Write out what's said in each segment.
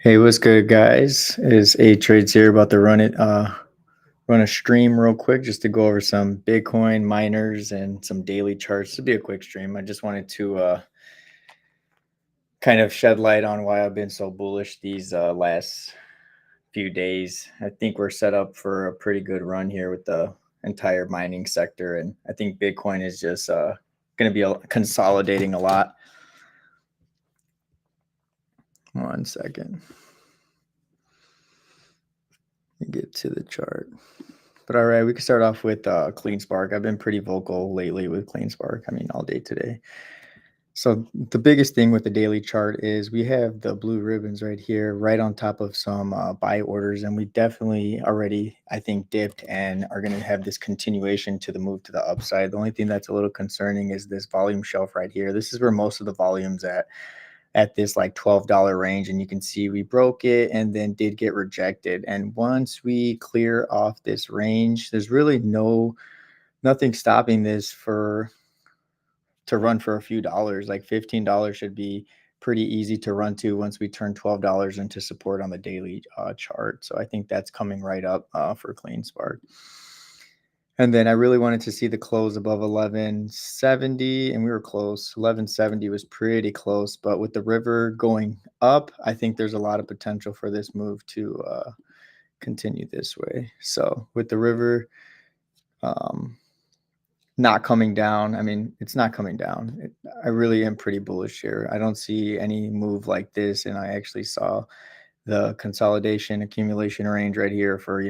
Hey, what's good, guys? Is A Trades here about to run a stream real quick just to go over some Bitcoin miners and some daily charts. It'll be a quick stream. I just wanted to kind of shed light on why I've been so bullish these last few days. I think we're set up for a pretty good run here with the entire mining sector, and I think Bitcoin is just going to be consolidating a lot. One second. Let me get to the chart. But all right, we can start off with CleanSpark. I've been pretty vocal lately with CleanSpark. I mean, all day today. So the biggest thing with the daily chart is we have the blue ribbons right here, right on top of some buy orders. And we definitely already, I think, dipped and are going to have this continuation to the move to the upside. The only thing that's a little concerning is this volume shelf right here. This is where most of the volume's at this like $12 range, and you can see we broke it and then did get rejected. And once we clear off this range, there's really nothing stopping this to run for a few dollars. Like $15 should be pretty easy to run to once we turn $12 into support on the daily chart. So I think that's coming right up for CleanSpark. And then I really wanted to see the close above 1170, and we were close. 1170 was pretty close, but with the river going up, I think there's a lot of potential for this move to continue this way. So with the river not coming down, I mean, it's not coming down. I really am pretty bullish here. I don't see any move like this, and I actually saw the consolidation accumulation range right here for,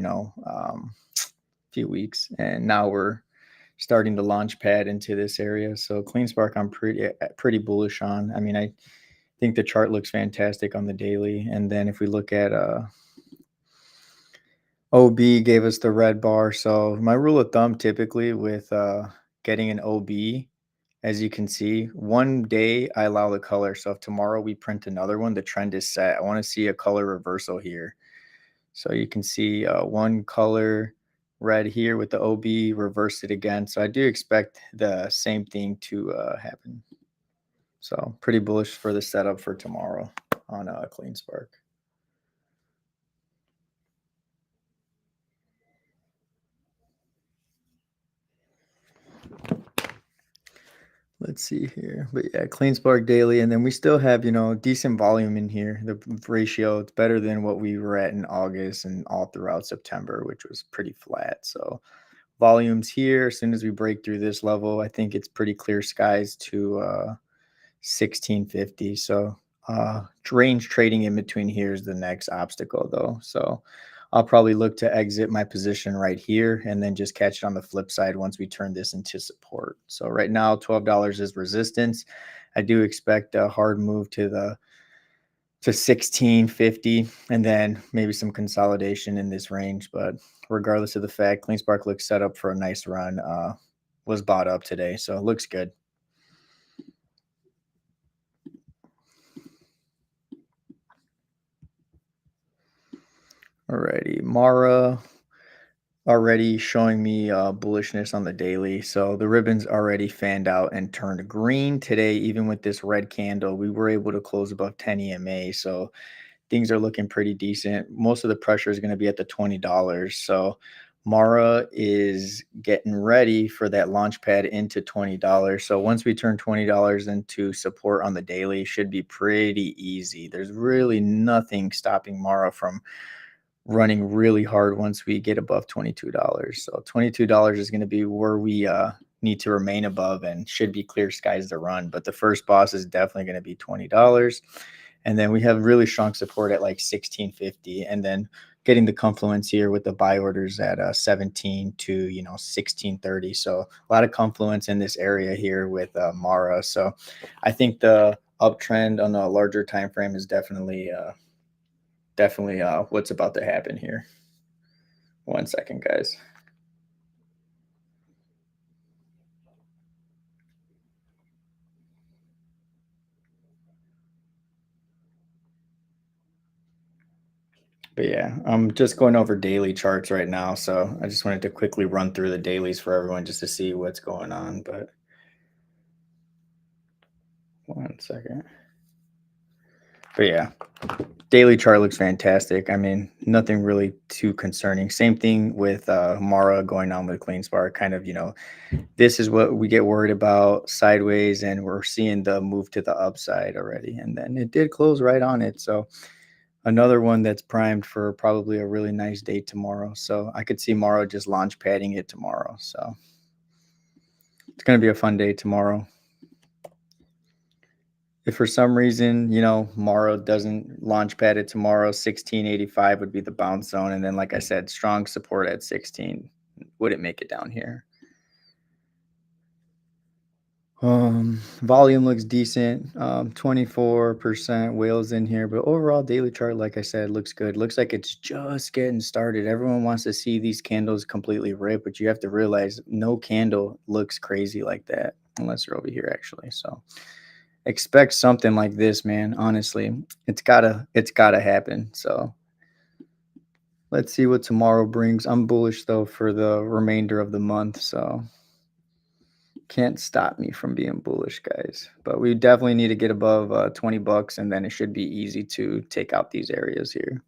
few weeks, and now we're starting to launch pad into this area. So CleanSpark, I'm pretty bullish on. I mean, I think the chart looks fantastic on the daily. And then if we look at OB gave us the red bar. So my rule of thumb typically with getting an OB, as you can see, one day I allow the color. So if tomorrow we print another one, the trend is set. I want to see a color reversal here. So you can see one color red here with the OB, reversed it again. So I do expect the same thing to happen. So pretty bullish for the setup for tomorrow on CleanSpark. Let's see here. But yeah, CleanSpark daily. And then we still have, decent volume in here. The ratio, it's better than what we were at in August and all throughout September, which was pretty flat. So volumes here, as soon as we break through this level, I think it's pretty clear skies to 1650. So range trading in between here is the next obstacle though. So I'll probably look to exit my position right here and then just catch it on the flip side once we turn this into support. So right now, $12 is resistance. I do expect a hard move to 1650 and then maybe some consolidation in this range. But regardless of the fact, CleanSpark looks set up for a nice run. Was bought up today, so it looks good. Alrighty, Mara already showing me bullishness on the daily. So the ribbon's already fanned out and turned green today. Even with this red candle, we were able to close above 10 EMA. So things are looking pretty decent. Most of the pressure is going to be at the $20. So Mara is getting ready for that launch pad into $20. So once we turn $20 into support on the daily, should be pretty easy. There's really nothing stopping Mara from running really hard once we get above $22. So $22 is going to be where we need to remain above and should be clear skies to run. But the first boss is definitely going to be $20. And then we have really strong support at like 1650. And then getting the confluence here with the buy orders at 17 to 1630. So a lot of confluence in this area here with Mara. So I think the uptrend on a larger time frame is definitely what's about to happen here. One second, guys. But yeah, I'm just going over daily charts right now. So I just wanted to quickly run through the dailies for everyone just to see what's going on. But one second. But yeah, daily chart looks fantastic. I mean, nothing really too concerning. Same thing with Mara going on with CleanSpark. Kind of, this is what we get worried about sideways, and we're seeing the move to the upside already. And then it did close right on it. So another one that's primed for probably a really nice day tomorrow. So I could see Mara just launch padding it tomorrow. So it's going to be a fun day tomorrow. If for some reason, Morrow doesn't launch pad it tomorrow, 1685 would be the bounce zone. And then, like I said, strong support at 16 wouldn't make it down here. Volume looks decent. 24% whales in here, but overall daily chart, like I said, looks good. Looks like it's just getting started. Everyone wants to see these candles completely rip, but you have to realize no candle looks crazy like that unless you're over here actually. So expect something like this, man. Honestly, it's gotta happen. So let's see what tomorrow brings. I'm bullish though for the remainder of the month, so can't stop me from being bullish, guys. But we definitely need to get above $20, and then it should be easy to take out these areas here.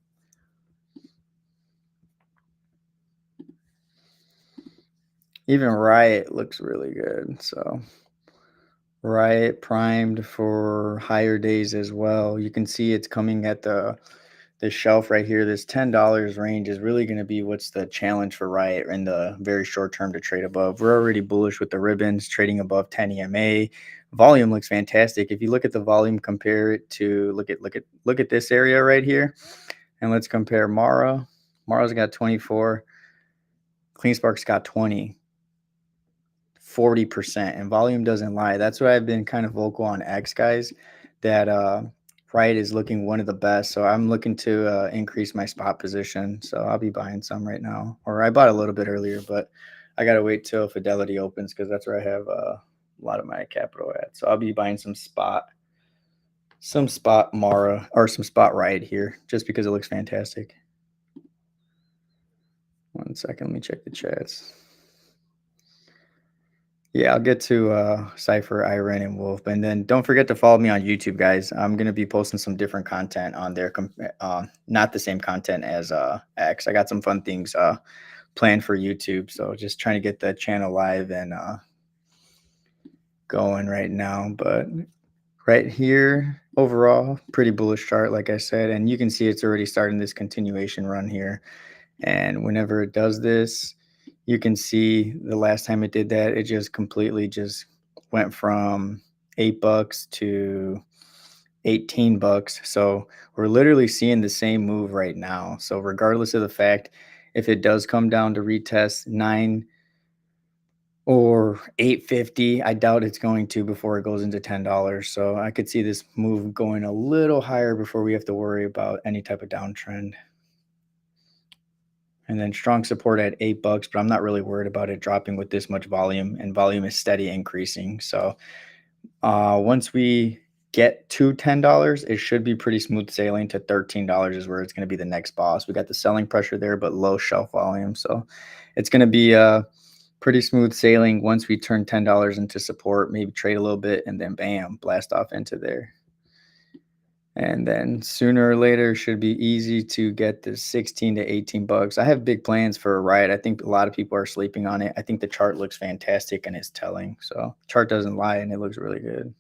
Even Riot looks really good. So Riot primed for higher days as well. You can see it's coming at the shelf right here. This $10 range is really going to be what's the challenge for Riot in the very short term to trade above. We're already bullish with the ribbons trading above 10 EMA. Volume looks fantastic. If you look at the volume, compare it to look at this area right here, and let's compare Mara. Mara's got 24. CleanSpark's got 20. 40%, and volume doesn't lie. That's why I've been kind of vocal on X, guys, that Riot is looking one of the best. So I'm looking to increase my spot position. So I'll be buying some right now, or I bought a little bit earlier, but I got to wait till Fidelity opens because that's where I have a lot of my capital at. So I'll be buying some spot Mara or some spot Riot here just because it looks fantastic. 1 second, let me check the chats. Yeah, I'll get to Cypher, Iron, and Wolf. And then don't forget to follow me on YouTube, guys. I'm going to be posting some different content on there. Not the same content as X. I got some fun things planned for YouTube. So just trying to get the channel live and going right now. But right here, overall, pretty bullish chart, like I said. And you can see it's already starting this continuation run here. And whenever it does this, you can see the last time it did that, it just completely just went from $8 to $18. So we're literally seeing the same move right now. So regardless of the fact, if it does come down to retest 9 or 850, I doubt it's going to before it goes into $10. So I could see this move going a little higher before we have to worry about any type of downtrend. And then strong support at $8, but I'm not really worried about it dropping with this much volume, and volume is steady increasing. So once we get to $10, it should be pretty smooth sailing to $13 is where it's going to be the next boss. We got the selling pressure there, but low shelf volume. So it's going to be pretty smooth sailing once we turn $10 into support, maybe trade a little bit, and then bam, blast off into there. And then sooner or later should be easy to get the 16 to $18. I have big plans for Riot. I think a lot of people are sleeping on it. I think the chart looks fantastic and it's telling. So chart doesn't lie and it looks really good.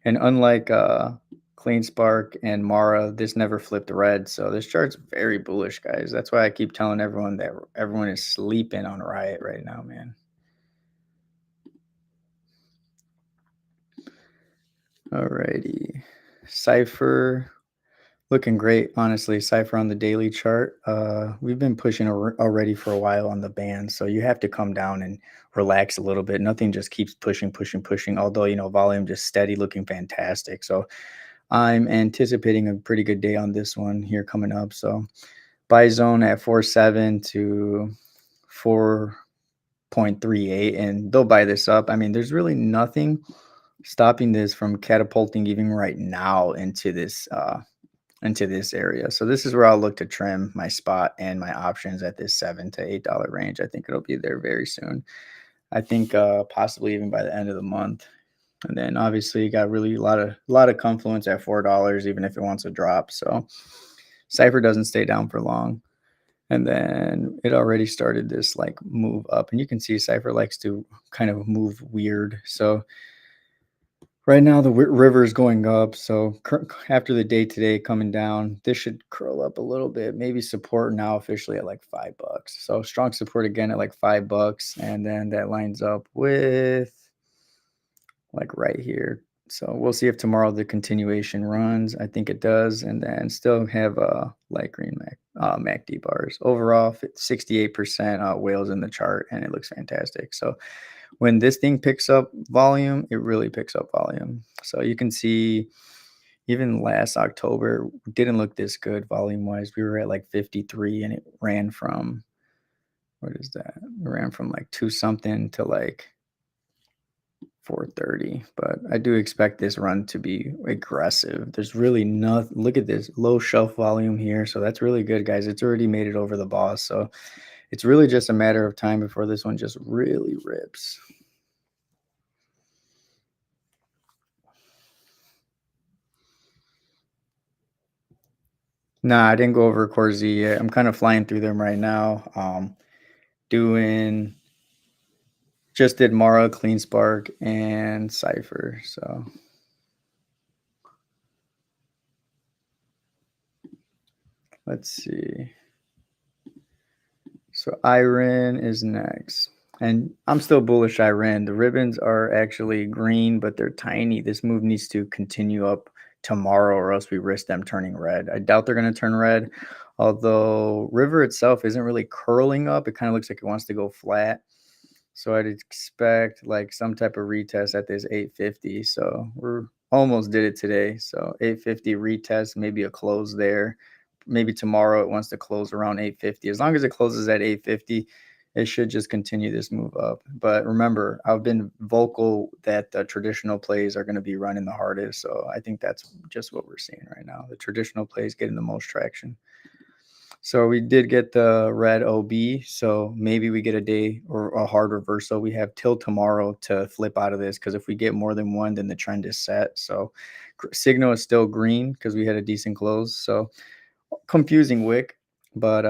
And unlike CleanSpark and Mara, this never flipped red. So this chart's very bullish, guys. That's why I keep telling everyone that everyone is sleeping on Riot right now, man. Alrighty. Cypher looking great, honestly. Cypher on the daily chart. We've been pushing already for a while on the band, so you have to come down and relax a little bit. Nothing just keeps pushing. Although volume just steady, looking fantastic. So I'm anticipating a pretty good day on this one here coming up. So buy zone at 4.7 to 4.38, and they'll buy this up. I mean, there's really nothing stopping this from catapulting even right now into this area. So this is where I'll look to trim my spot and my options at this $7 to $8 range. I think it'll be there very soon. I think possibly even by the end of the month. And then obviously you got really a lot of confluence at $4, even if it wants to drop. So Cypher doesn't stay down for long. And then it already started this like move up, and you can see Cypher likes to kind of move weird. So right now the river is going up. So after the day today coming down, this should curl up a little bit. Maybe support now officially at like $5. So strong support again at like $5, and then that lines up with like right here. So we'll see if tomorrow the continuation runs. I think it does, and then still have light green MACD bars. Overall, 68% whales in the chart, and it looks fantastic. So when this thing picks up volume, it really picks up volume. So you can see even last October didn't look this good volume wise. We were at like 53, and it ran from, what is that? It ran from like 2 something to like 430. But I do expect this run to be aggressive. There's really nothing. Look at this low shelf volume here. So that's really good, guys. It's already made it over the boss. So it's really just a matter of time before this one just really rips. Nah, I didn't go over Core Z yet. I'm kind of flying through them right now. Doing just did Mara, Clean Spark, and Cypher. So let's see. So Iron is next. And I'm still bullish Iran. The ribbons are actually green, but they're tiny. This move needs to continue up tomorrow, or else we risk them turning red. I doubt they're going to turn red. Although River itself isn't really curling up. It kind of looks like it wants to go flat. So I'd expect like some type of retest at this 850. So we're almost did it today. So 850 retest, maybe a close there. Maybe tomorrow it wants to close around 850. As long as it closes at 850, it should just continue this move up. But remember, I've been vocal that the traditional plays are going to be running the hardest. So I think that's just what we're seeing right now. The traditional plays getting the most traction. So we did get the red OB. So maybe we get a day or a hard reversal. We have till tomorrow to flip out of this, because if we get more than one, then the trend is set. So signal is still green because we had a decent close. So confusing wick, but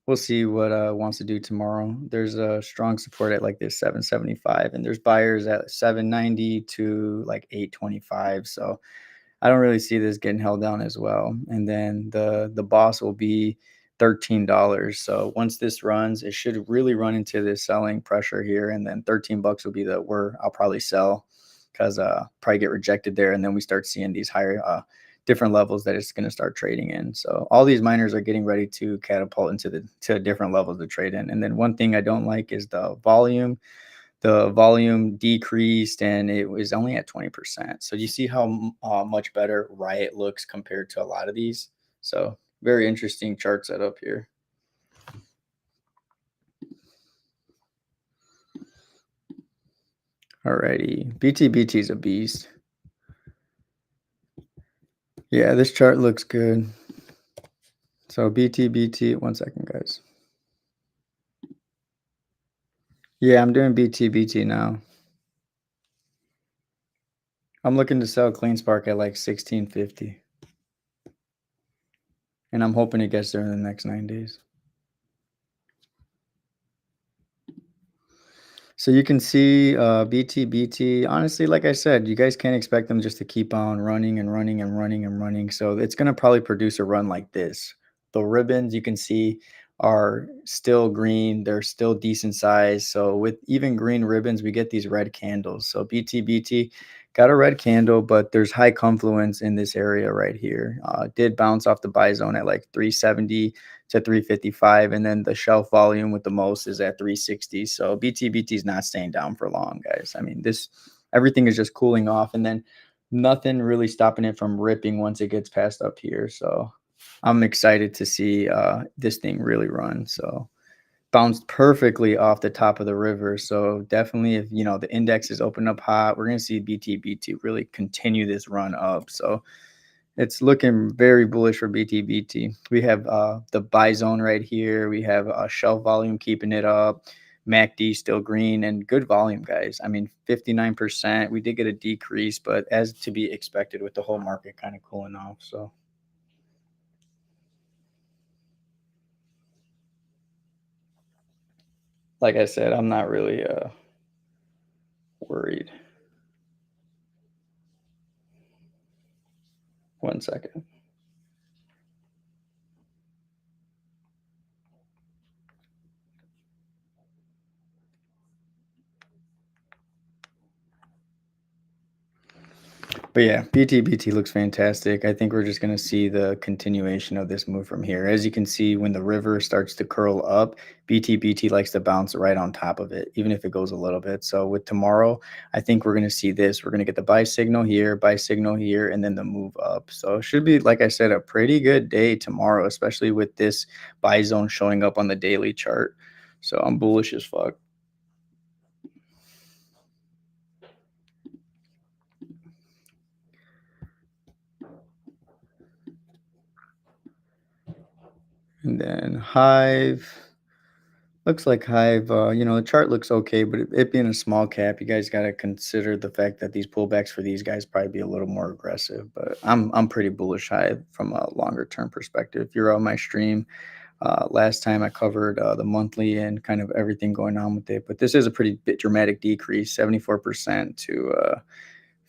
we'll see what wants to do tomorrow. There's a strong support at like this 775, and there's buyers at 790 to like 825. So I don't really see this getting held down as well. And then the boss will be $13. So once this runs, it should really run into this selling pressure here, and then $13 will be the where I'll probably sell, because probably get rejected there, and then we start seeing these higher different levels that it's going to start trading in. So all these miners are getting ready to catapult into to different levels to trade in. And then one thing I don't like is the volume. The volume decreased, and it was only at 20%. So you see how much better Riot looks compared to a lot of these. So very interesting chart setup here. Alrighty, BTBT is a beast. Yeah, this chart looks good. So BTBT, 1 second, guys. Yeah, I'm doing BTBT now. I'm looking to sell Clean Spark at like 1650. And I'm hoping it gets there in the next 9 days. So you can see BTBT. Honestly, like I said, you guys can't expect them just to keep on running and running and running and running. So it's going to probably produce a run like this. The ribbons you can see are still green. They're still decent size. So with even green ribbons, we get these red candles. So BTBT got a red candle, but there's high confluence in this area right here. Did bounce off the buy zone at like 370 to 355, and then the shelf volume with the most is at 360. So BTBT is not staying down for long, guys. I mean, everything is just cooling off, and then nothing really stopping it from ripping once it gets past up here. So I'm excited to see this thing really run. So bounced perfectly off the top of the river. So definitely, if the index is open up hot, we're going to see BTBT really continue this run up. So it's looking very bullish for BTBT. We have the buy zone right here. We have shelf volume keeping it up. MACD still green and good volume, guys. I mean, 59%. We did get a decrease, but as to be expected with the whole market kind of cooling off. So, like I said, I'm not really worried. 1 second. But yeah, BTBT looks fantastic. I think we're just going to see the continuation of this move from here. As you can see, when the river starts to curl up, BTBT likes to bounce right on top of it, even if it goes a little bit. So with tomorrow, I think we're going to see this. We're going to get the buy signal here, and then the move up. So it should be, like I said, a pretty good day tomorrow, especially with this buy zone showing up on the daily chart. So I'm bullish as fuck. And then Hive. Looks like Hive, the chart looks okay, but it being a small cap, you guys got to consider the fact that these pullbacks for these guys probably be a little more aggressive. But I'm pretty bullish Hive from a longer term perspective. If you're on my stream, last time I covered the monthly and kind of everything going on with it. But this is a pretty bit dramatic decrease, 74% to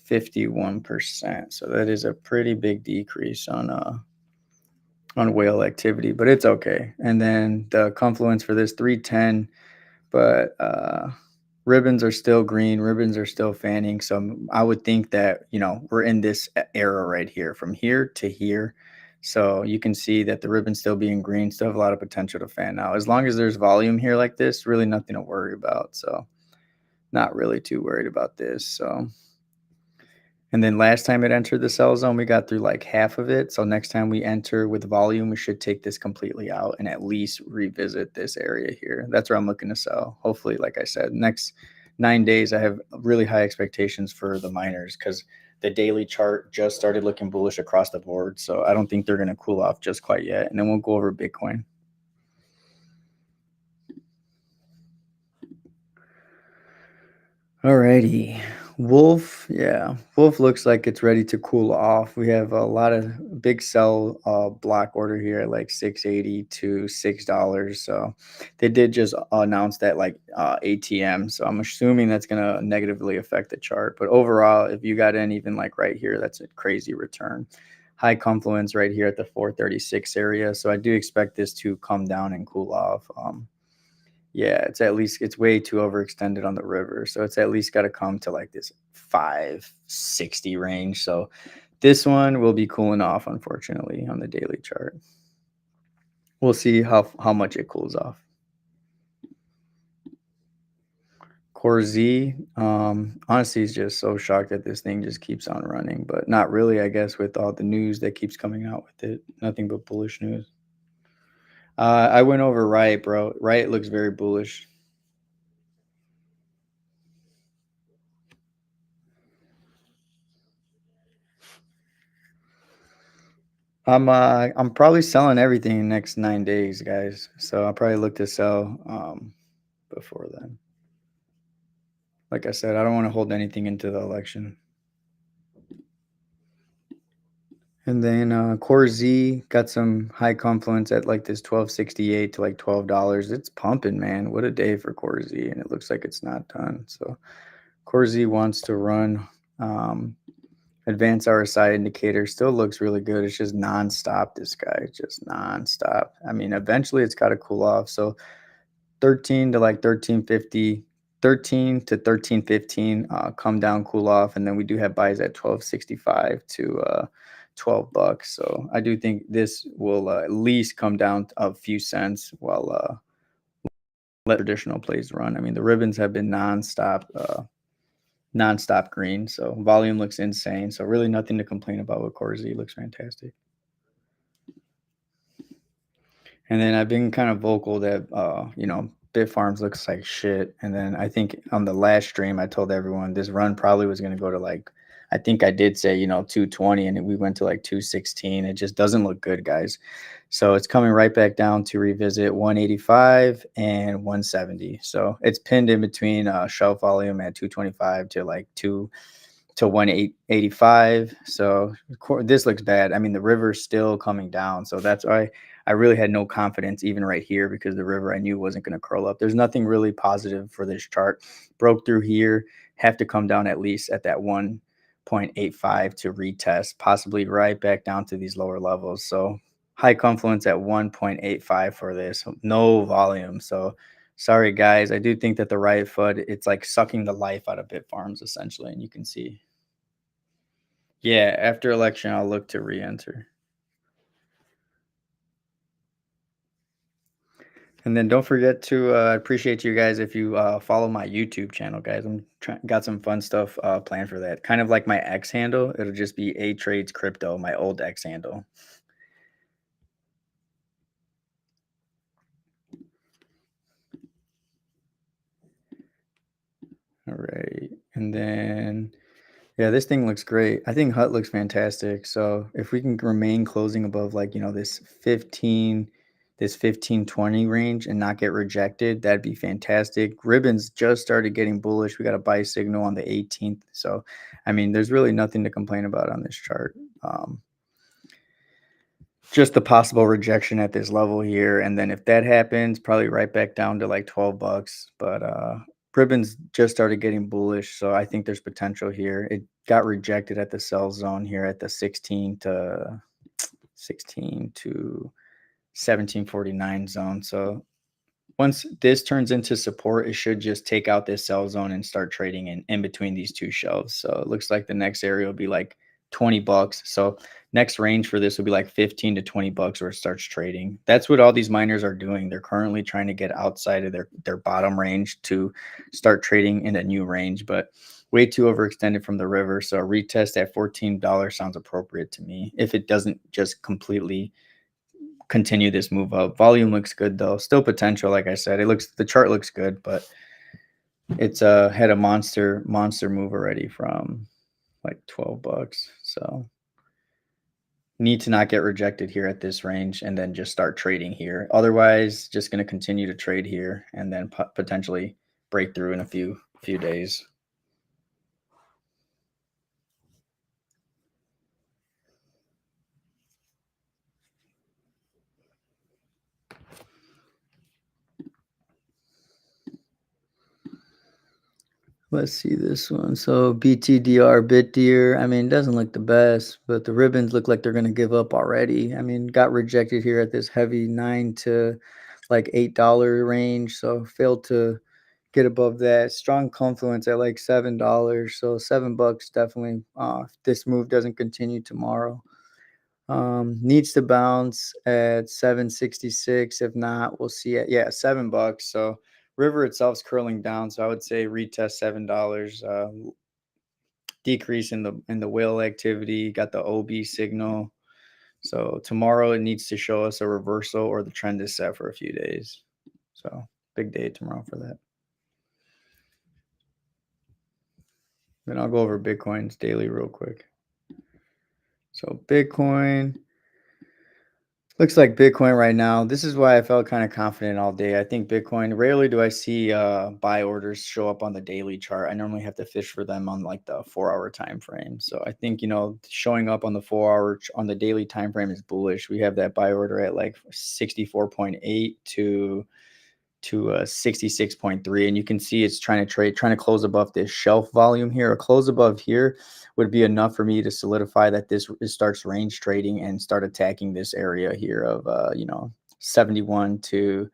51%. So that is a pretty big decrease on whale activity, but it's okay. And then the confluence for this 310, but ribbons are still green, ribbons are still fanning. So I would think that, we're in this era right here from here to here. So you can see that the ribbon still being green, still have a lot of potential to fan now. As long as there's volume here like this, really nothing to worry about. So not really too worried about this. So and then last time it entered the sell zone, we got through like half of it. So next time we enter with volume, we should take this completely out and at least revisit this area here. That's where I'm looking to sell. Hopefully, like I said, next 9 days, I have really high expectations for the miners because the daily chart just started looking bullish across the board. So I don't think they're going to cool off just quite yet. And then we'll go over Bitcoin. Alrighty. Wolf, yeah. Wolf looks like it's ready to cool off. We have a lot of big sell block order here at like 680 to $6. So they did just announce that like ATM. So I'm assuming that's gonna negatively affect the chart. But overall, if you got in even like right here, that's a crazy return. High confluence right here at the 436 area. So I do expect this to come down and cool off. Yeah, it's way too overextended on the river. So it's at least got to come to like this 560 range. So this one will be cooling off, unfortunately, on the daily chart. We'll see how much it cools off. Core Z, honestly, is just so shocked that this thing just keeps on running, but not really, I guess, with all the news that keeps coming out with it. Nothing but bullish news. I went over Riot, bro. Riot looks very bullish. I'm probably selling everything in the next 9 days, guys. So I'll probably look to sell before then. Like I said, I don't want to hold anything into the election. And then Core Z got some high confluence at like this 1268 to like $12. It's pumping, man. What a day for Core Z, and it looks like it's not done. So Core Z wants to run. Advanced RSI indicator still looks really good. It's just nonstop. This guy just nonstop. I mean, eventually it's got to cool off. So 13 to like 1350, 13 to 1315 come down, cool off, and then we do have buys at 1265 to $12. So I do think this will at least come down a few cents while let traditional plays run. I mean, the ribbons have been nonstop green. So volume looks insane. So really nothing to complain about with Core Z. Looks fantastic. And then I've been kind of vocal that Bitfarms looks like shit. And then I think on the last stream I told everyone this run probably was going to go to like I think I did say, 220 and we went to like 216. It just doesn't look good, guys. So it's coming right back down to revisit 185 and 170. So it's pinned in between shelf volume at 225 to like 185. So this looks bad. I mean, the river's still coming down. So that's why I really had no confidence even right here, because the river I knew wasn't going to curl up. There's nothing really positive for this chart. Broke through here, have to come down at least at that 1.85 to retest, possibly right back down to these lower levels. So high confluence at 1.85 for this, no volume. So sorry guys, I do think that the right foot, it's like sucking the life out of Bitfarms essentially, and you can see. Yeah, after election, I'll look to re-enter. And then don't forget to appreciate you guys if you follow my YouTube channel, guys. Got some fun stuff planned for that. Kind of like my X handle. It'll just be A Trades Crypto, my old X handle. All right. And then, yeah, this thing looks great. I think HUT looks fantastic. So if we can remain closing above like, this 1520 range and not get rejected, that'd be fantastic. Ribbons just started getting bullish. We got a buy signal on the 18th. So, I mean, there's really nothing to complain about on this chart. Just the possible rejection at this level here. And then if that happens, probably right back down to like 12 bucks. But Ribbons just started getting bullish. So I think there's potential here. It got rejected at the sell zone here at the 16 to 1749 zone. So once this turns into support, it should just take out this sell zone and start trading in between these two shelves. So it looks like the next area will be like 20 bucks. So next range for this will be like 15 to 20 bucks where it starts trading. That's what all these miners are doing. They're currently trying to get outside of their bottom range to start trading in a new range, but way too overextended from the river. So a retest at $14 sounds appropriate to me if it doesn't just completely continue this move up. Volume looks good though. Still potential, like I said. The chart looks good, but it's had a monster move already from like 12 bucks. So need to not get rejected here at this range and then just start trading here. Otherwise, just going to continue to trade here and then potentially break through in a few days. Let's see this one. So BTDR, BitDeer. I mean, it doesn't look the best, but the ribbons look like they're going to give up already. I mean, got rejected here at this heavy $9 to like $8 range. So failed to get above that. Strong confluence at like $7. So $7 definitely. If this move doesn't continue tomorrow, needs to bounce at 766. If not, we'll see it. Yeah, $7. So river itself's curling down. So I would say retest $7. Decrease in the whale activity. Got the OB signal. So tomorrow it needs to show us a reversal or the trend is set for a few days. So big day tomorrow for that. Then I'll go over Bitcoin's daily real quick. So Bitcoin. Looks like Bitcoin right now. This is why I felt kind of confident all day. I think Bitcoin, rarely do I see buy orders show up on the daily chart. I normally have to fish for them on like the 4-hour time frame. So I think, showing up on the 4-hour on the daily time frame is bullish. We have that buy order at like 64.8 to 66.3, and you can see it's trying to close above this shelf volume here. A close above here would be enough for me to solidify that this starts range trading and start attacking this area here of 71 to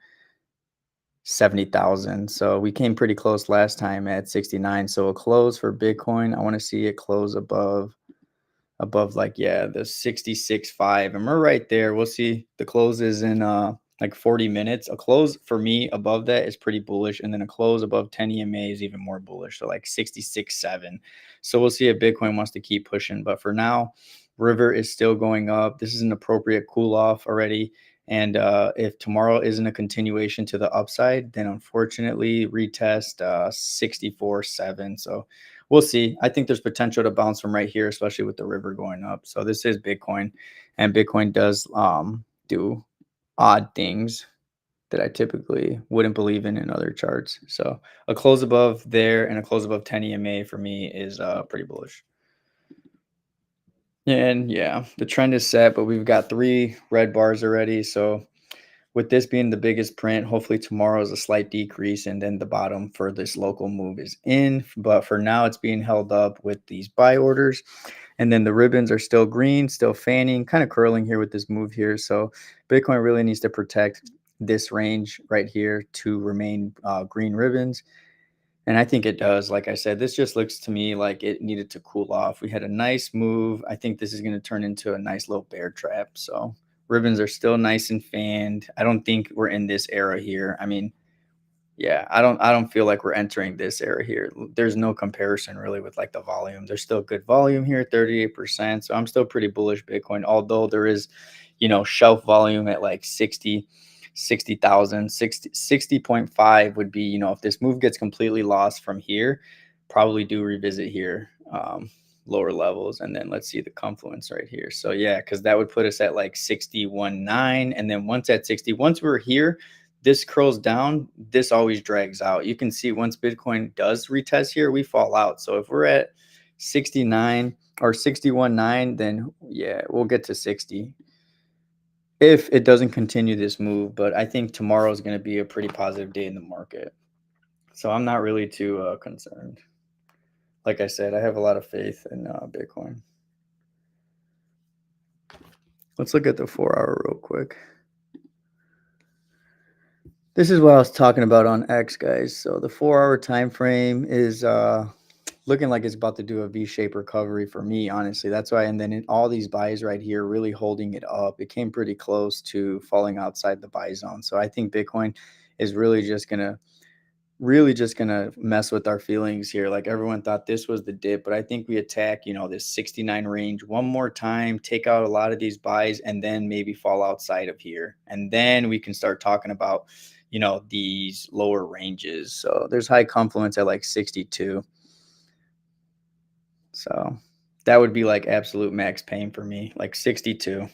70,000. So we came pretty close last time at 69. So a close for Bitcoin, I want to see it close above like, yeah, the 66.5, and we're right there. We'll see. The close is in like 40 minutes. A close for me above that is pretty bullish, and then a close above 10 EMA is even more bullish, so like 66.7. So we'll see if Bitcoin wants to keep pushing, but for now, river is still going up. This is an appropriate cool off already, and if tomorrow isn't a continuation to the upside, then unfortunately retest 64.7. So we'll see. I think there's potential to bounce from right here, especially with the river going up. So this is Bitcoin, and Bitcoin does do odd things that I typically wouldn't believe in other charts. So a close above there and a close above 10 EMA for me is pretty bullish. And yeah, the trend is set, but we've got 3 red bars already. So with this being the biggest print, hopefully tomorrow is a slight decrease, and then the bottom for this local move is in. But for now, it's being held up with these buy orders. And then the ribbons are still green, still fanning, kind of curling here with this move here. So Bitcoin really needs to protect this range right here to remain green ribbons. And I think it does. Like I said, this just looks to me like it needed to cool off. We had a nice move. I think this is going to turn into a nice little bear trap. So ribbons are still nice and fanned. I don't think we're in this era here. I mean, yeah, I don't feel like we're entering this era here. There's no comparison really with like the volume. There's still good volume here, 38%. So I'm still pretty bullish Bitcoin, although there is, shelf volume at like 60,000, 60.5 would be, if this move gets completely lost from here, probably do revisit here, lower levels. And then let's see the confluence right here. So yeah, because that would put us at like 61.9. And then once at 60, once we're here, this curls down, this always drags out. You can see once Bitcoin does retest here, we fall out. So if we're at 69 or 61.9, then yeah, we'll get to 60 if it doesn't continue this move. But I think tomorrow is going to be a pretty positive day in the market. So I'm not really too concerned. Like I said, I have a lot of faith in Bitcoin. Let's look at the 4-hour real quick. This is what I was talking about on X, guys. So the 4-hour time frame is looking like it's about to do a V-shaped recovery for me, honestly. That's why. And then in all these buys right here, really holding it up. It came pretty close to falling outside the buy zone. So I think Bitcoin is really just gonna mess with our feelings here. Like everyone thought this was the dip, but I think we attack, this 69 range one more time, take out a lot of these buys, and then maybe fall outside of here. And then we can start talking about, these lower ranges. So there's high confluence at like 62. So that would be like absolute max pain for me, like 62.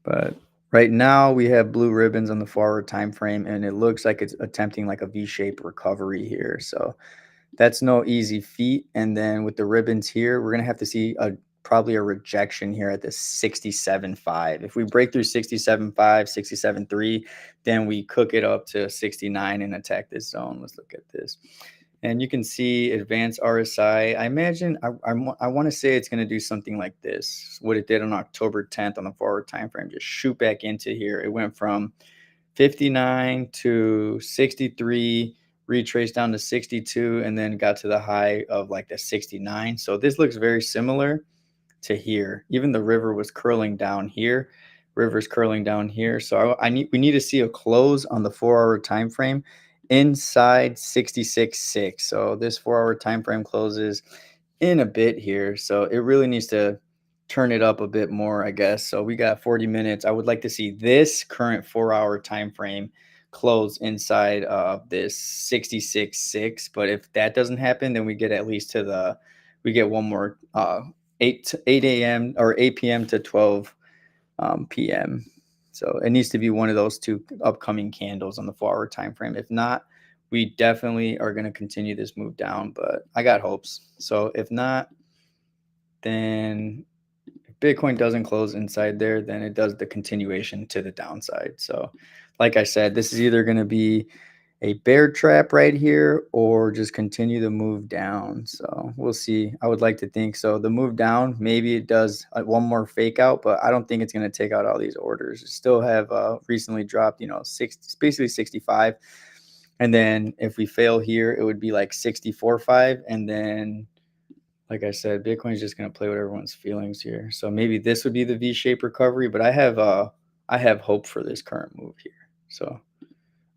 But right now we have blue ribbons on the forward time frame, and it looks like it's attempting like a V-shaped recovery here. So that's no easy feat. And then with the ribbons here, we're gonna have to see probably a rejection here at the 67.5. If we break through 67.5, 67.3, then we cook it up to 69 and attack this zone. Let's look at this. And you can see advanced RSI. I imagine I want to say it's going to do something like this. What it did on October 10th on the forward time frame, just shoot back into here. It went from 59 to 63, retraced down to 62, and then got to the high of like the 69. So this looks very similar to here. Even the river was curling down here. River's curling down here. So we need to see a close on the 4-hour time frame inside 66.6. So this 4-hour time frame closes in a bit here. So it really needs to turn it up a bit more, I guess. So we got 40 minutes. I would like to see this current 4-hour time frame close inside of this 66.6. But if that doesn't happen, then we get at least we get one more 8 a.m. or 8 p.m. to 12 p.m. So it needs to be one of those two upcoming candles on the 4-hour time frame. If not, we definitely are going to continue this move down, but I got hopes. So if not, then if Bitcoin doesn't close inside there, then it does the continuation to the downside. So like I said, this is either going to be a bear trap right here or just continue the move down. So we'll see. I would like to think so. The move down, maybe it does one more fake out, but I don't think it's going to take out all these orders. Still have recently dropped, basically 65. And then if we fail here, it would be like 64.5. And then, like I said, Bitcoin is just going to play with everyone's feelings here. So maybe this would be the V-shaped recovery, but I have hope for this current move here. So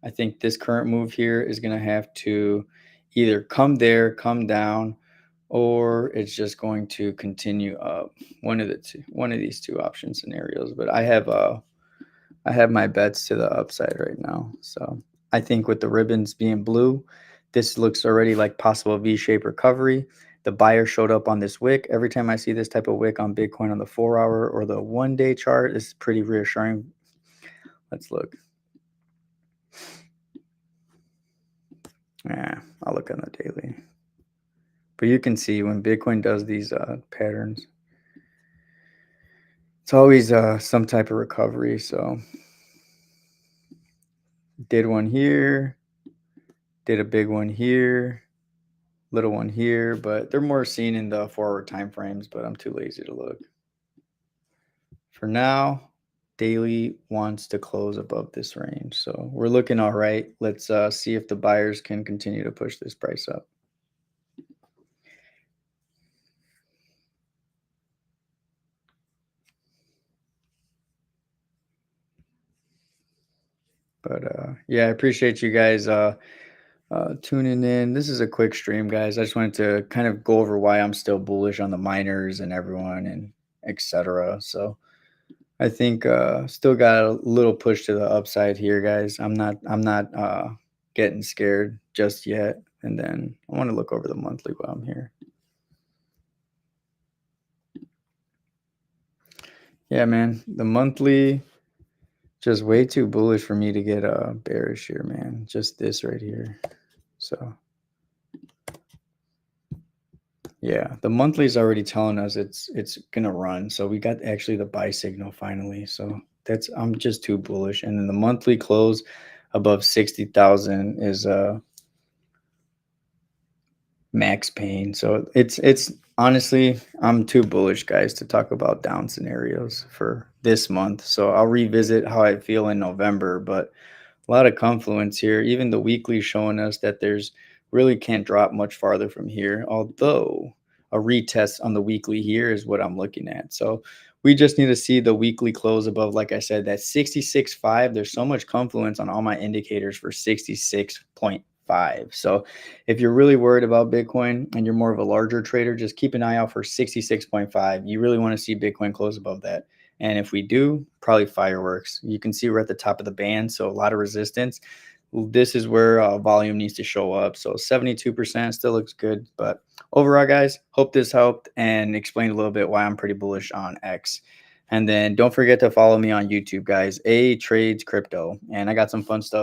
I think this current move here is going to have to either come there, come down, or it's just going to continue up. One of these two option scenarios. But I have my bets to the upside right now. So I think with the ribbons being blue, This looks already like possible V-shaped recovery. The buyer showed up on this wick. Every time I see this type of wick on Bitcoin on the 4-hour or the 1-day chart, it's pretty reassuring. Let's look. Yeah, I'll look on the daily. But you can see when Bitcoin does these patterns, it's always some type of recovery. So did one here, did a big one here, little one here, but they're more seen in the 4-hour time frames, but I'm too lazy to look. For now, daily wants to close above this range. So we're looking all right. Let's see if the buyers can continue to push this price up. But yeah, I appreciate you guys tuning in. This is a quick stream, guys. I just wanted to kind of go over why I'm still bullish on the miners and everyone and etc. So I think still got a little push to the upside here, guys. I'm not getting scared just yet. And then I want to look over the monthly while I'm here. Yeah, man, the monthly just way too bullish for me to get bearish here, man. Just this right here. So yeah, the monthly is already telling us it's gonna run. So we got actually the buy signal finally. So that's I'm just too bullish. And then the monthly close above 60,000 is max pain. So it's honestly I'm too bullish, guys, to talk about down scenarios for this month. So I'll revisit how I feel in November, but a lot of confluence here. Even the weekly showing us that there's really can't drop much farther from here. Although a retest on the weekly here is what I'm looking at. So we just need to see the weekly close above, like I said, that 66.5. There's so much confluence on all my indicators for 66.5. So if you're really worried about Bitcoin and you're more of a larger trader, just keep an eye out for 66.5. You really want to see Bitcoin close above that. And if we do, probably fireworks. You can see we're at the top of the band, so a lot of resistance. This is where volume needs to show up. So 72% still looks good. But overall, guys, hope this helped and explained a little bit why I'm pretty bullish on X. And then don't forget to follow me on YouTube, guys. A Trades Crypto. And I got some fun stuff